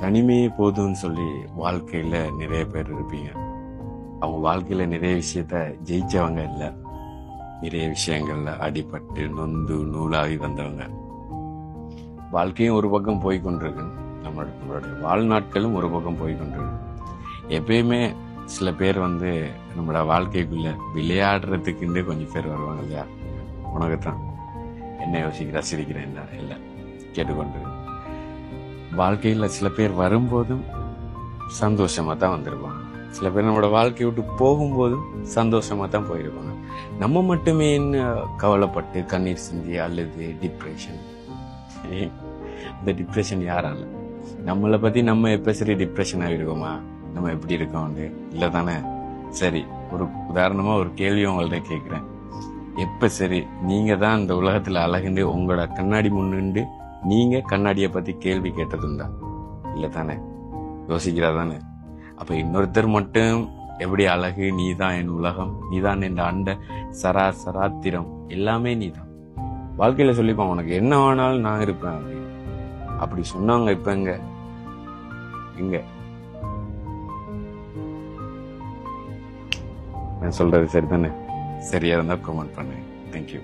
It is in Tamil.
தனிமையே போதும்னு சொல்லி வாழ்க்கையில நிறைய பேர் இருப்பீங்க. அவங்க வாழ்க்கையில நிறைய விஷயத்த ஜெயிச்சவங்க இல்ல, நிறைய விஷயங்கள்ல அடிபட்டு நொந்து நூலாகி வந்தவங்க. வாழ்க்கையும் ஒரு பக்கம் போய்கொண்டிருக்கு, நம்மளுடைய வாழ்நாட்களும் ஒரு பக்கம் போய்கொண்டிருக்கு. எப்பயுமே சில பேர் நம்மளோட வாழ்க்கைக்குள்ள விளையாடுறதுக்குன்னு கொஞ்சம் பேர் வருவாங்க இல்லையா? உனக்குத்தான் என்ன யோசிக்கிறா சிரிக்கிறேன் இல்ல கேட்டுக்கொண்டு வாழ்க்கையில சில பேர் வரும்போதும் சந்தோஷமா தான் வந்திருப்பாங்க. சில பேர் நம்மளோட வாழ்க்கையை விட்டு போகும்போதும் சந்தோஷமா தான் போயிருப்பாங்க. நம்ம மட்டுமே என்ன கவலைப்பட்டு கண்ணீர் சிந்தி அல்லது டிப்ரெஷன். இந்த டிப்ரெஷன் யாரால? நம்மளை பத்தி நம்ம எப்ப சரி டிப்ரெஷன் ஆகிருக்கோமா? நம்ம எப்படி இருக்கோம் இல்ல தானே? சரி, ஒரு உதாரணமா ஒரு கேள்வி உங்கள்ட்ட கேட்கிறேன். எப்ப சரி நீங்க தான் இந்த உலகத்துல அழகுண்டு உங்களோட கண்ணாடி முன்னின்று நீங்க கண்ணாடிய பத்தி கேள்வி கேட்டதுண்டா? இல்ல தானே? யோசிக்கிறா தானே? அப்ப இன்னொருத்தர் மட்டும் எப்படி அழகு, நீதான் என் உலகம், நீதான் என் அண்ட சராத்திரம், எல்லாமே நீதான். வாழ்க்கையில சொல்லிப்பான், உனக்கு என்ன வேணாலும் நான் இருப்பேன் அப்படின்னு. அப்படி சொன்னாங்க. இப்ப எங்க நான் சொல்றது சரிதானே? சரியா இருந்தா கமெண்ட் பண்ணு. தேங்க்யூ.